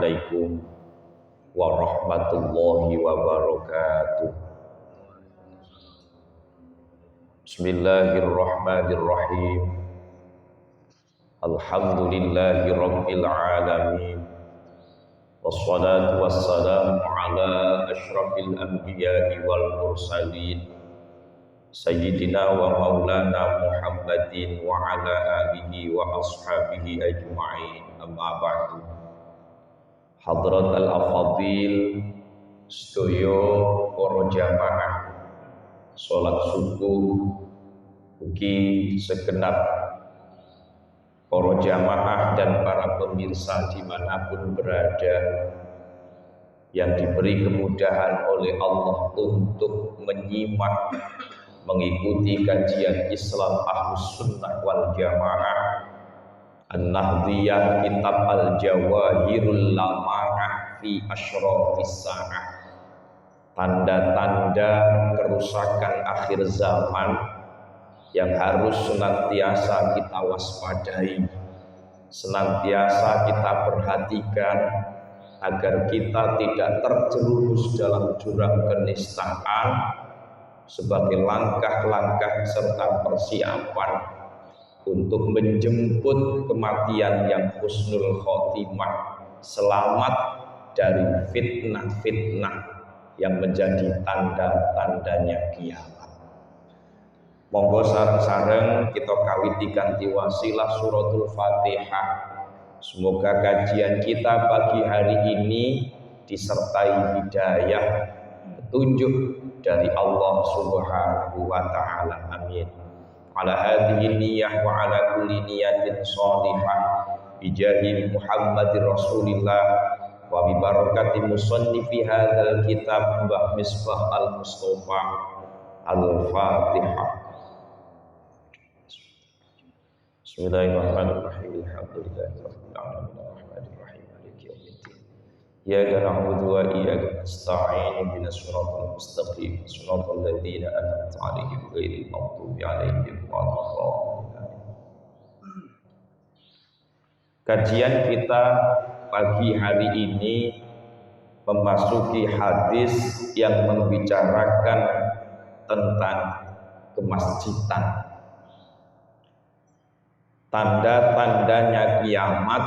Assalamualaikum warahmatullahi wabarakatuh. Bismillahirrahmanirrahim. Alhamdulillahi rabbil alamin. Wassalatu wassalamu ala asyrafil anbiya'i wal mursalin Sayyidina wa maulana Muhammadin wa ala alihi wa ashabihi ajma'in. Amma ba'du. Hadrat al-afadil sedaya para jamaah salat subuh ugi segenap para jamaah dan para pemirsa dimanapun berada yang diberi kemudahan oleh Allah untuk menyimak mengikuti kajian Islam Ahlus Sunnah wal Jamaah An-Nahdhiyah Kitab Al-Jawahirul Lama'ah fi Asyrafis Sa'ah, tanda-tanda kerusakan akhir zaman yang harus senantiasa kita waspadai, senantiasa kita perhatikan agar kita tidak terjerumus dalam jurang kenistaan sebagai langkah-langkah serta persiapan untuk menjemput kematian yang husnul khotimah, selamat dari fitnah-fitnah yang menjadi tanda-tandanya kiamat. Monggo sareng-sareng kita kawiti kanthi wasilah suratul Fatihah. Semoga kajian kita pagi hari ini disertai hidayah petunjuk dari Allah Subhanahu wa taala. Amin. Ala hadhihi niyyah wa ala kulli niyatin shalihah bi jahi Muhammadir Rasulillah wa bi barakati musannifi hadzal kitab Mbah Misbah al-Mustafa. Al-Fatihah. Bismillahirrahmanirrahim. Alhamdulillahirabbil alamin arrahmanir rahim maliki yaumiddin. Iyyaka na'budu wa iyyaka nasta'in ihdinas siratal mustaqim siratal ladzina an'amta 'alaihim ghairil maghdubi 'alaihim waladdallin. Kajian kita pagi hari ini memasuki hadis yang membicarakan tentang kemasjidan. Tanda-tandanya kiamat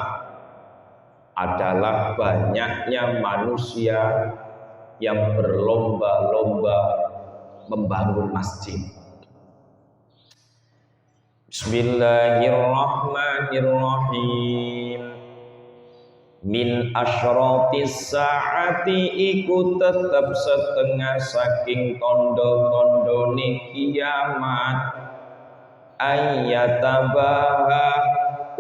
adalah banyaknya manusia yang berlomba-lomba membangun masjid. Bismillahirrahmanirrahim. Min asyratis saati iku tetep setengah saking tondo-tondone kiamat. Ayyatabaha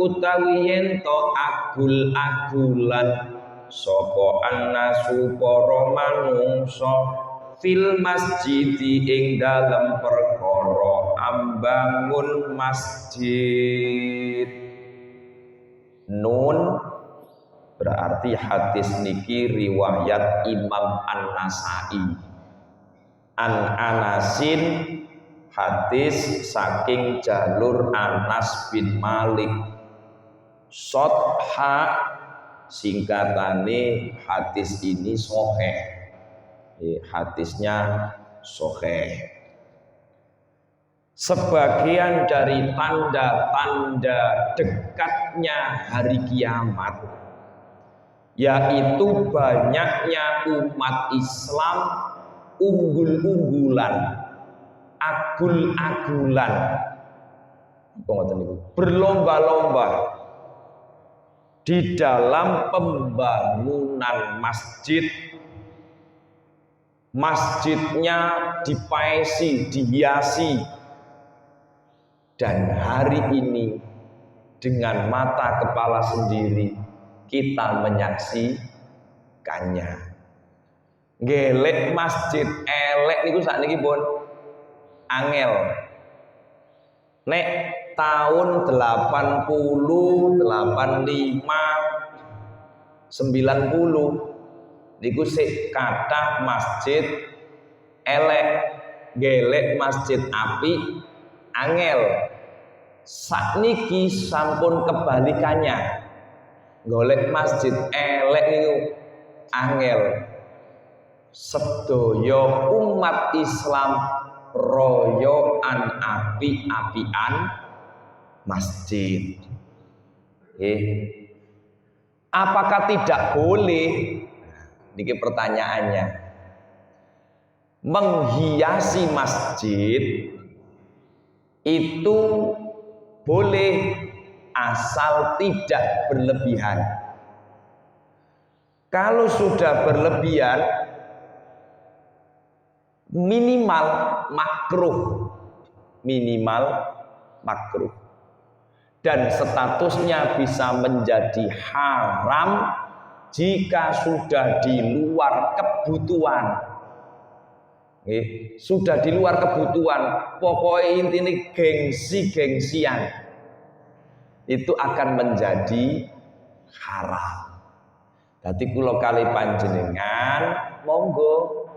utawi yen to agul-agulan sapa annasu para manungsa fil masjidi ing dalem perkara ambangun masjid. Nun berarti hadis niki riwayat Imam An-Nasa'i. An-Anasin hadis saking jalur Anas bin Malik. Sotha singkatane hadis ini sahih. Hadisnya sahih. Sebagian dari tanda-tanda dekatnya hari kiamat yaitu banyaknya umat Islam unggul-unggulan, agul-agulan, berlomba-lomba di dalam pembangunan masjid. Masjidnya dipaesi, dihiasi, dan hari ini dengan mata kepala sendiri kita menyaksikannya. Gelek masjid elek niku sakniki pun angel. Nek tahun 80, 85, 90 niku sik kathah masjid elek, gelek masjid api angel. Sakniki sampun kebalikannya. golek masjid elek niku angel. Sedaya umat Islam royoan api-apian masjid. Apakah tidak boleh? Niki pertanyaannya. Menghiasi masjid itu boleh asal tidak berlebihan. Kalau sudah berlebihan minimal makruh dan statusnya bisa menjadi haram jika sudah di luar kebutuhan. Sudah di luar kebutuhan, pokoknya intinya gengsi-gengsian itu akan menjadi haram. Jadi kula kali panjenengan monggo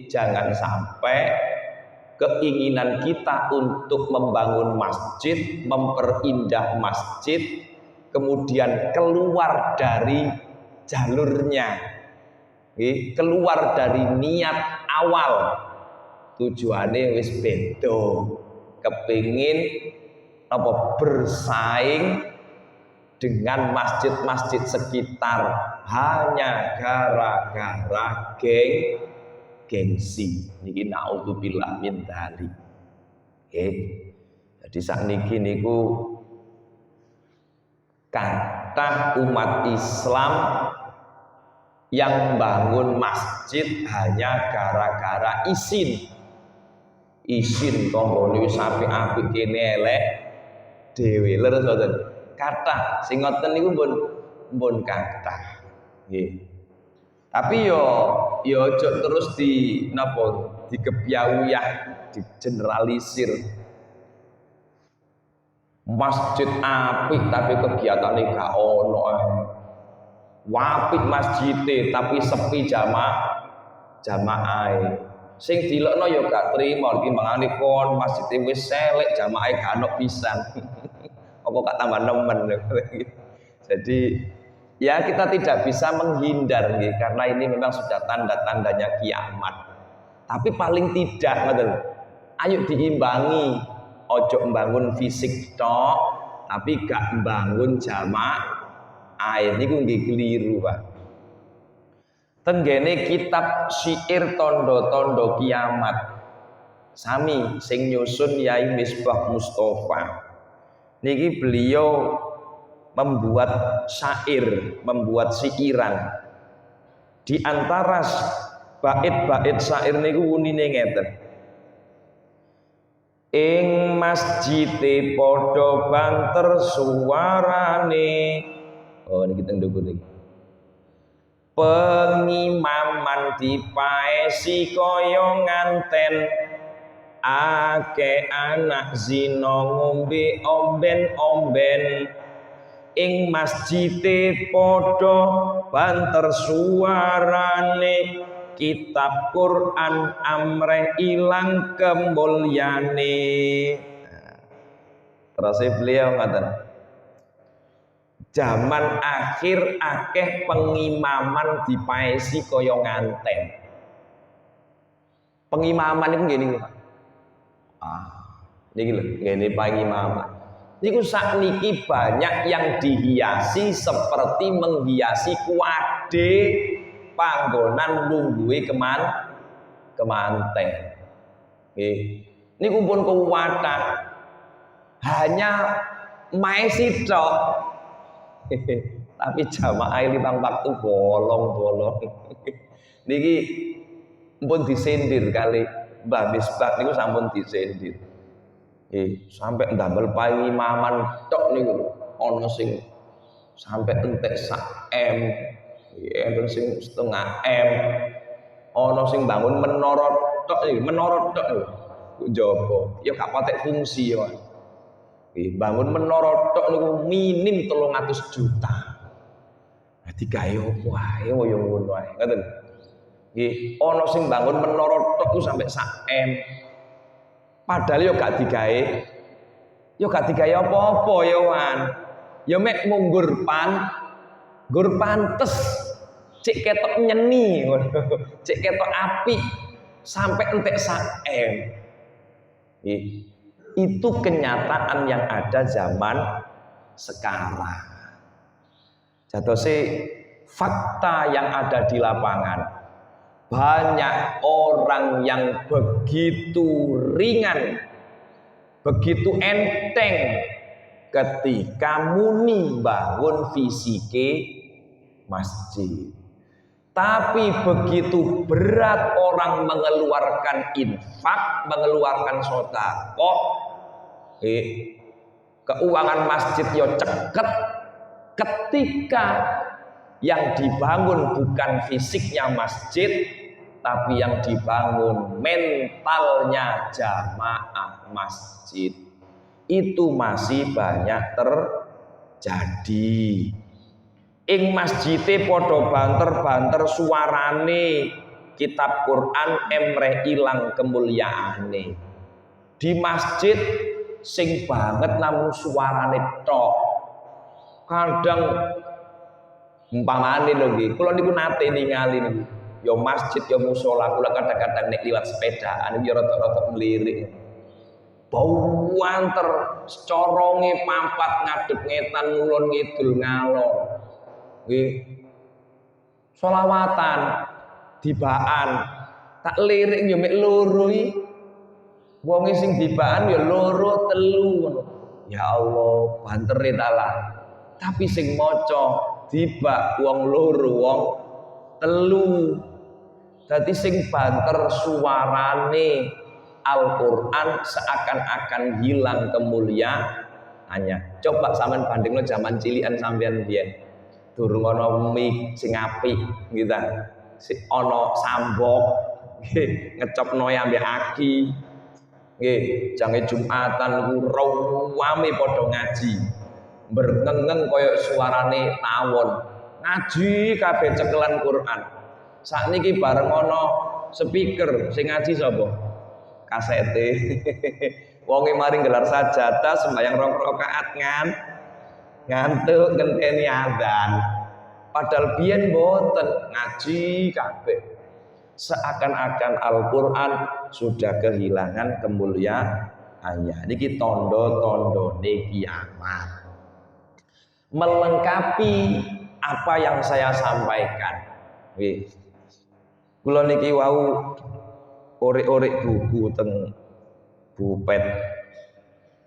jangan sampai keinginan kita untuk membangun masjid, memperindah masjid, kemudian keluar dari jalurnya, keluar dari niat awal. Tujuannya wis beda, kepingin bersaing dengan masjid-masjid sekitar hanya gara-gara gengsi. Niki naudzubillah min dzalik. Jadi sakniki niku kathah umat Islam yang bangun masjid hanya gara-gara isin tanggane wis apik-apik kene elek dhewe. Leres mboten? Kathah sing ngoten niku mbon kathah. Nggih. Tapi yo aja terus dikepiawiyah, digeneralisir. Masjid apik tapi kegiatane gak ono ae. Apik masjide tapi sepi jamaah. Sing dilekno ya gak trimo iki mangane kon masjide wis elek jamaah gak ono pisan. Apa gak tambah nemen. Jadi ya kita tidak bisa menghindar nih, karena ini memang sudah tanda-tandanya kiamat. Tapi paling tidak ayo diimbangi, ojo membangun fisik tok, tapi gak membangun jamaah. Ini nggih keliru, Pak. Tenggene kitab syair tondo-tondo kiamat. Sami sing nyusun Yai Misbah Mustafa. Niki beliau membuat syair, membuat syairan. Di antara bait-bait syair niku unine ngeten. Ing masjide padha banter suarane. Oh niki teng dhuwur niki. Pengimaman dipaesi kaya nganten, akeh anak zina ngombe omben-omben. Ing masjide padha banter suarane, kitab Quran amreh ilang kemulyane. Terus beliau ngaten, zaman akhir akeh pengimaman dipaesi kaya nganten. Pengimaman itu ngene Pak. Niki lho, ngene pengimaman. Niku sakniki banyak yang dihiasi seperti menghiasi kuade panggonan lungguhe kemanten. Nggih. Niku pun kuwatah. Hanya maesi tok. Tapi jamaah limang waktu bolong-bolong. Niki pun disindir kali Mbah Misbah niku sampun disindir. Sampai ndamel pengimaman tok niku ana sing sampai entek sak M, enten sing setengah M, ana sing bangun menara tok iki, menara tok lho. Njaba, ya gak patek fungsi ya. Bangun menara tok niku minim 300 juta. Dadi gawe opo ae kaya ngono ae, ngoten. Nggih, ana sing bangun menara tok ku sampai sak M. Padahal yo gak digawe apa-apa ya wan. Ya mek munggur pan Gur pantes cek ketok nyeni, cek ketok api sampai entek saem. Itu kenyataan yang ada zaman sekarang. Jatuh fakta yang ada di lapangan, banyak orang yang begitu ringan, begitu enteng ketika muni bangun fisike masjid. Tapi begitu berat orang mengeluarkan infak, mengeluarkan sedekah, keuangan masjid yo ceket, ketika yang dibangun bukan fisiknya masjid, tapi yang dibangun mentalnya jamaah masjid, itu masih banyak terjadi. Ing masjite podo banter-banter suarane kitab Quran emreh ilang kemuliaane. Di masjid sing banget namun suarane tok. Kadang umpamane lho nggih, kula niku nate ningali niku. Ya masjid ya musala, kula kadang-kadang nek liwat sepedaan ya rada-rada mlirik. Bau wanter, coronge pampat ngadeg ngetan ngulon ngidul ngalor. Nggih. Selawatan dibaan tak lirik ya mek loro iki. Wong sing dibaan ya loro telu ngono. Ya Allah, bantere talah. Tapi sing maca dibak wong loro wong telu. Dadi sing banter suarane Al-Qur'an seakan-akan hilang kemuliaannya. Coba sampean bandingno zaman cilikan sampean biyen. Durung ana mik sing apik gitu. Si ana sambok nggih ngecopno ambek aki. Nggih, jange Jumatan ku rawame padha ngaji. Berngengeng kaya suarane tawon. Ngaji kabeh cekelan Quran. Sakniki bareng ana speaker sing ngaji sapa? Kasete. Wonge mari gelar sajadah sembahyang 2 rakaat ngantuk ngenteni adzan. Padahal biyen mboten ngaji kabeh. Seakan-akan Al-Qur'an sudah kehilangan kemuliaannya. Niki tondo-tondone kiamat. Melengkapi apa yang saya sampaikan. Nggih. Kula niki wau orek-orek buku teng Bupet.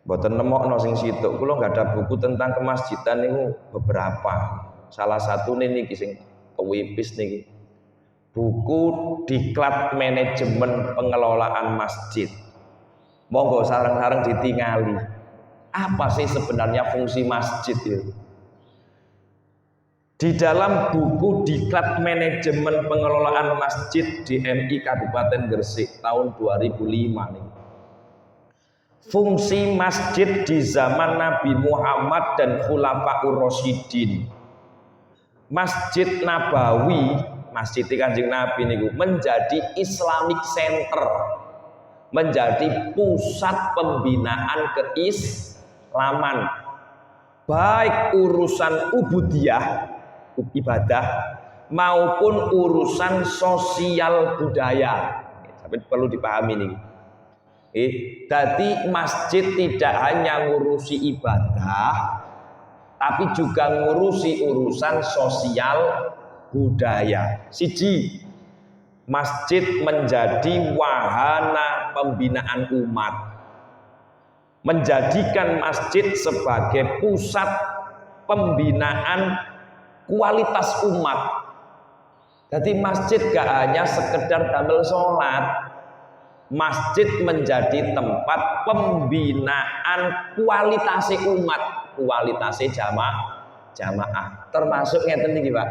Mboten nemokno sing situk. Kula enggak ada buku tentang kemasjidan niku beberapa. Salah satu niki sing kewipis niki. Buku Diklat Manajemen Pengelolaan Masjid. Monggo sareng-sareng ditingali. Apa sih sebenarnya fungsi masjid itu? Di dalam buku Diklat Manajemen Pengelolaan Masjid DMI Kabupaten Gresik tahun 2005 nih. Fungsi masjid di zaman Nabi Muhammad dan Khulafaur Rasyidin. Masjid Nabawi, Masjid Kanjeng Nabi niku menjadi Islamic Center, menjadi pusat pembinaan keislaman, baik urusan ubudiyah, ibadah, maupun urusan sosial budaya. Sampai perlu dipahami nih. Jadi masjid tidak hanya ngurusi ibadah, tapi juga ngurusi urusan sosial budaya. Siji, masjid menjadi wahana pembinaan umat, menjadikan masjid sebagai pusat pembinaan kualitas umat. Jadi masjid gak hanya sekedar damel sholat, masjid menjadi tempat pembinaan kualitas umat, kualitas jamaah. Termasuk ngeten iki, Pak.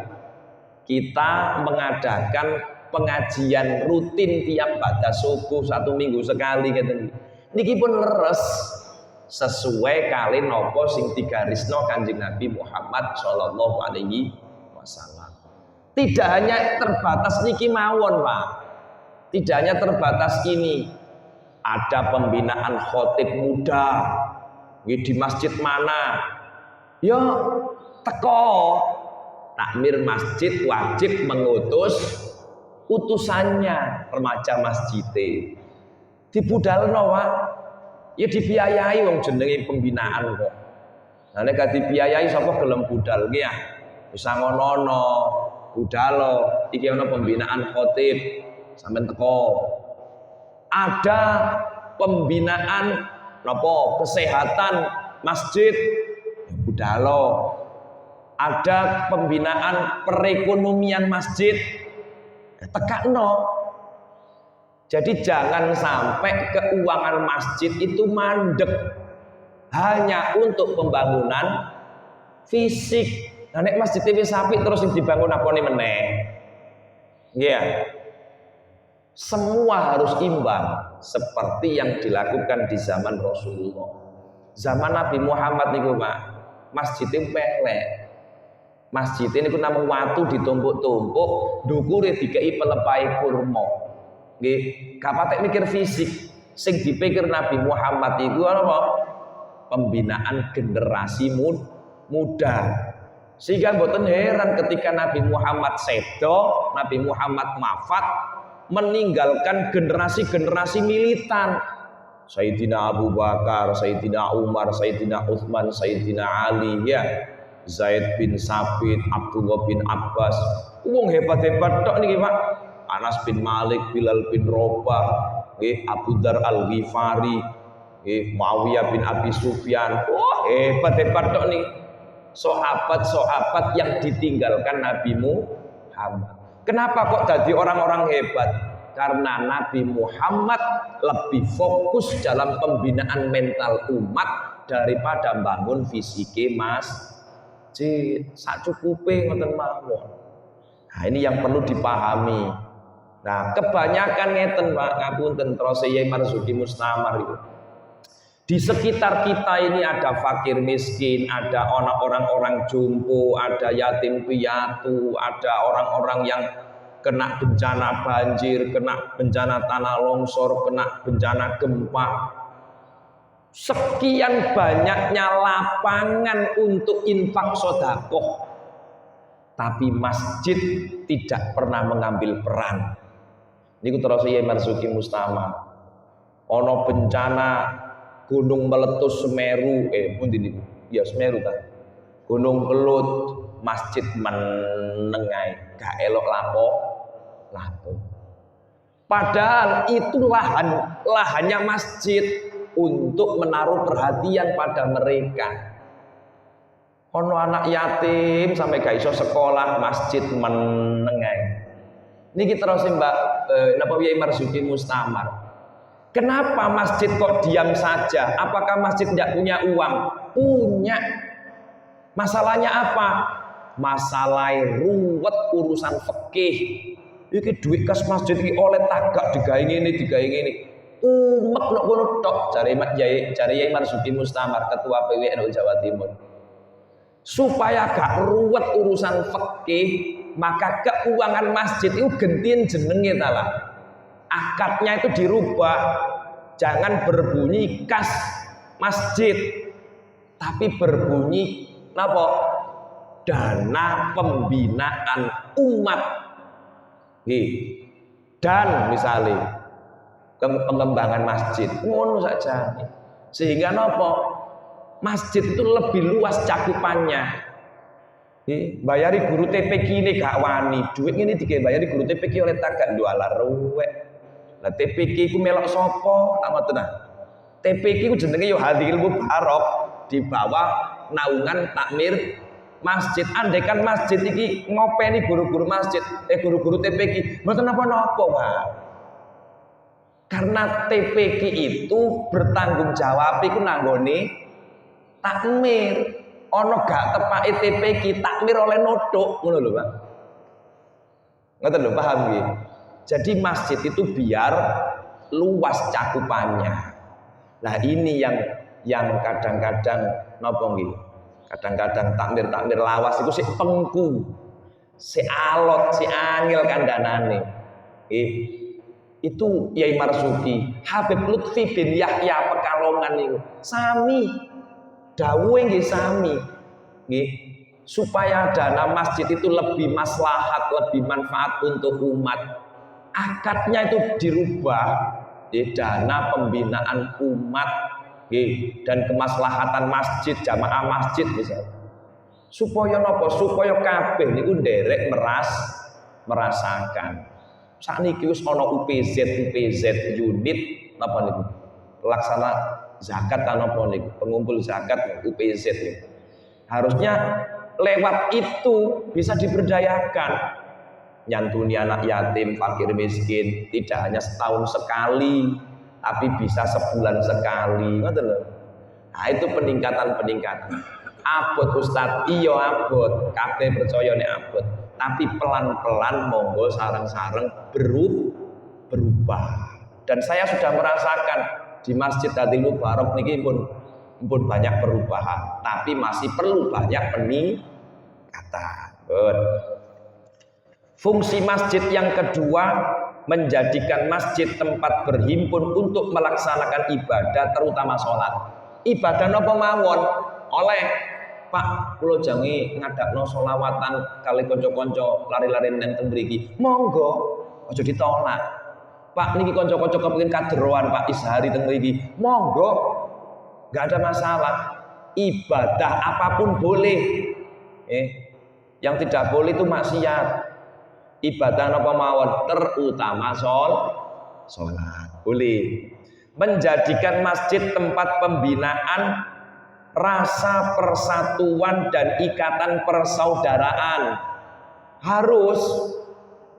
Kita mengadakan pengajian rutin tiap pada subuh 1 minggu sekali ngeten iki. Niki pun leres sesuai kali nopo sing digarisno Kanjeng Nabi Muhammad sallallahu alaihi wasallam. Tidak hanya terbatas niki mawon, Pak. Tidak hanya terbatas ini. Ada pembinaan khotib muda di masjid mana. Yo teko takmir masjid wajib mengutus utusannya remaja masjid. Dibudalno Pak. Ya dibiayai wong jenenge pembinaan kok. Nah nek gak dibiayai sapa gelem budal ki ya. Bisa ngono-ono budalo iki ana pembinaan khotib sampean teko. Ada pembinaan napa kesehatan masjid budalo. Ada pembinaan perekonomian masjid tekakno. Jadi jangan sampai keuangan masjid itu mandek hanya untuk pembangunan fisik. Nah nek masjid wis apik terus dibangun apa meneh? Iya. Semua harus imbang seperti yang dilakukan di zaman Rasulullah. Zaman Nabi Muhammad niku, Pak, masjid itu pelek. Masjid ini ku namung watu ditumpuk-tumpuk, ndukure dikei pelepai kurma. Nggih, kapatek mikir fisik. Sing dipikir Nabi Muhammad itu apa? Pembinaan generasi muda. Sehingga mboten heran ketika Nabi Muhammad sedo, Nabi Muhammad wafat, meninggalkan generasi-generasi militan. Sayyidina Abu Bakar, Sayyidina Umar, Sayyidina Utsman, Sayyidina Ali, ya. Zaid bin Sabit, Abdullah bin Abbas. Wong hebat-hebat tok niki, Pak. Anas bin Malik, Bilal bin Rabah, Abu Dar Al-Ghifari, Muawiyah bin Abi Sufyan. Wah, hebat-hebat tok nih. Sahabat-sahabat yang ditinggalkan Nabi Muhammad. Kenapa kok jadi orang-orang hebat? Karena Nabi Muhammad lebih fokus dalam pembinaan mental umat daripada bangun fisike masjid. Sacukupe ngoten mawon. Nah, ini yang perlu dipahami. Nah, kebanyakan ngeten Pak, ngapunten terus Yai Marzuki Mustamar itu. Di sekitar kita ini ada fakir miskin, ada orang-orang jumbo, ada yatim piatu, ada orang-orang yang kena bencana banjir, kena bencana tanah longsor, kena bencana gempa. Sekian banyaknya lapangan untuk infak sedekah. Tapi masjid tidak pernah mengambil peran. Niku terus Yai Marzuki Mustamar. Ono bencana gunung meletus Semeru, pundi niku? Ya Semeru ta. Gunung Kelut, masjid menengai, gak elok lapo. Padahal itu lahannya masjid untuk menaruh perhatian pada mereka. Ono anak yatim sampai gak iso sekolah, masjid menengai. Niki terus Mbak napa Yai Marzuki Mustamar. Kenapa masjid kok diam saja? Apakah masjid tidak punya uang? Punya. Masalahnya apa? Masalah ruwet urusan fikih. Iki duit kas masjid iki oleh tagak digawe ngene, digawe ngene. Umek nok ngono tok jare Yai Marzuki Mustamar ketua PWNU Jawa Timur. Supaya gak ruwet urusan fikih, maka keuangan masjid itu gantiin jenenge talah. Akadnya itu dirubah, jangan berbunyi kas masjid, tapi berbunyi napa? Dana pembinaan umat. Dan misalnya pengembangan masjid, ngono saja. Sehingga napa? Masjid itu lebih luas cakupannya. Bayari guru TPQ ini gak wani, duit ini bayari guru TPQ oleh tagak jualan ruwek. Lah TPQ ku melok sapa? Tak ngoten nah. TPQ ku jenenge yo Hadhil Mubarak di bawah naungan takmir masjid. Andaikan masjid iki ngopeni guru-guru masjid, guru-guru TPQ, mboten napa-napa, Pak. Karena TPQ itu bertanggung jawab iku nanggone takmir. Ono gak tepake TPQ takmir oleh nodok ngono lho, Pak. Ngoten lho, paham nggih? Jadi masjid itu biar luas cakupannya. Nah, ini yang kadang-kadang napa nggih? Kadang-kadang takmir lawas itu sik pengku. Sik alot, sik angel kandhanane. Itu Yai Marzuki, Habib Lutfi bin Yahya Pekalongan niku. Sami dawuhe nggih sami. Nggih. supaya dana masjid itu lebih maslahat, lebih manfaat untuk umat. Akadnya itu dirubah, dana pembinaan umat dan kemaslahatan masjid, jamaah masjid misalnya. Supaya napa? Supaya kabeh niku nderek merasakan. Sakniki wis ana UPZ unit napa niku? Pelaksana zakat napa niku? Pengumpul zakat UPZ niku. Harusnya lewat itu bisa diberdayakan, nyantuni anak yatim, fakir miskin, tidak hanya setahun sekali, tapi bisa sebulan sekali. Nah, itu peningkatan. Abot Ustadz, iya abot, kabeh percaya nek abot. Tapi pelan-pelan monggo sareng-sareng berubah. Dan saya sudah merasakan di Masjid Hadil Mubarak niki pun banyak perubahan, tapi masih perlu banyak peningkatan. Fungsi masjid yang kedua, menjadikan masjid tempat berhimpun untuk melaksanakan ibadah, terutama sholat. Ibadah napa mawon oleh Pak, kula jange ngadakno sholawatan kali kanca-kanca lari-lari nang teng mriki. Monggo, aja ditolak. Pak, niki kanca-kanca kepengin kaderoan Pak Ishari teng mriki. Monggo. Enggak ada masalah. Ibadah apapun boleh. Yang tidak boleh itu maksiat. Ibadah napa mawon, terutama sholat. Boleh. Menjadikan masjid tempat pembinaan rasa persatuan dan ikatan persaudaraan. Harus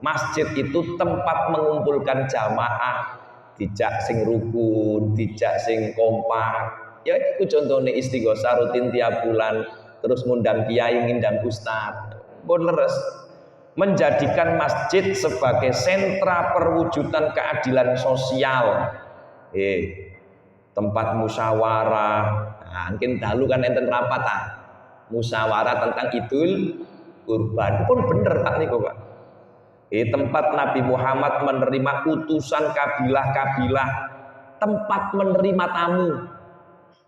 masjid itu tempat mengumpulkan jamaah, dijak sing rukun, dijak sing kompak. Ya itu contohnya istighosah rutin tiap bulan, terus ngundang kiai, ngundang ustaz. Leres. Menjadikan masjid sebagai sentra perwujudan keadilan sosial. Tempat musyawarah. Nah, mungkin dahulu kan enten rapat musyawarah tentang Idul Kurban. Pun bener tak niku Pak. Tempat Nabi Muhammad menerima utusan kabilah-kabilah, tempat menerima tamu.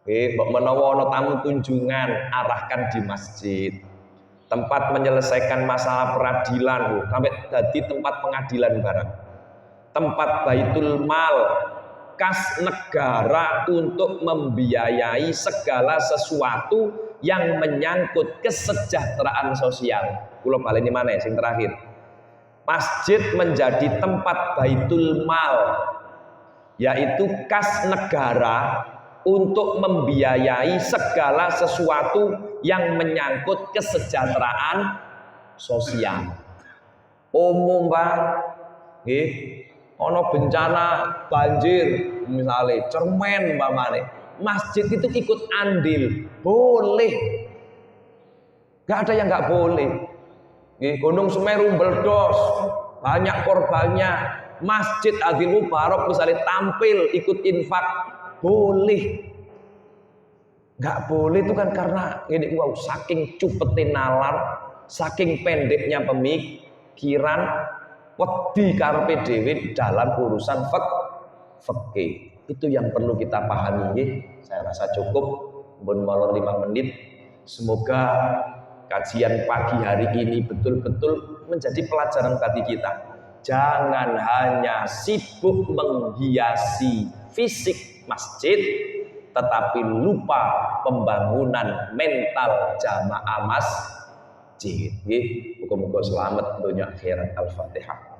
Mbok menawa ana tamu kunjungan, arahkan di masjid. Tempat menyelesaikan masalah peradilan, sampai jadi tempat pengadilan barang. Tempat baitul mal, kas negara untuk membiayai segala sesuatu yang menyangkut kesejahteraan sosial. Kula baleni maneh sing terakhir. Masjid menjadi tempat baitul mal, yaitu kas negara untuk membiayai segala sesuatu yang menyangkut kesejahteraan sosial. Umum Pak, nggih, ana bencana banjir misalnya, cermen umpamane, masjid itu ikut andil, boleh. Gak ada yang gak boleh. Gunung Semeru meledos, banyak korbannya. Masjid Hadil Mubarak misalnya tampil ikut infak, boleh. Gak boleh itu kan karena ini wow, saking cupetin nalar, saking pendeknya pemikiran, wedi karepe dhewe dalam urusan fikih. Itu yang perlu kita pahami. Saya rasa cukup, mun molor 5 menit. Semoga kajian pagi hari ini betul-betul menjadi pelajaran bagi kita. Jangan hanya sibuk menghiasi fisik masjid, tetapi lupa pembangunan mental jamaah masjid. Muga-muga selamat dunia akhirat. Al-Fatihah.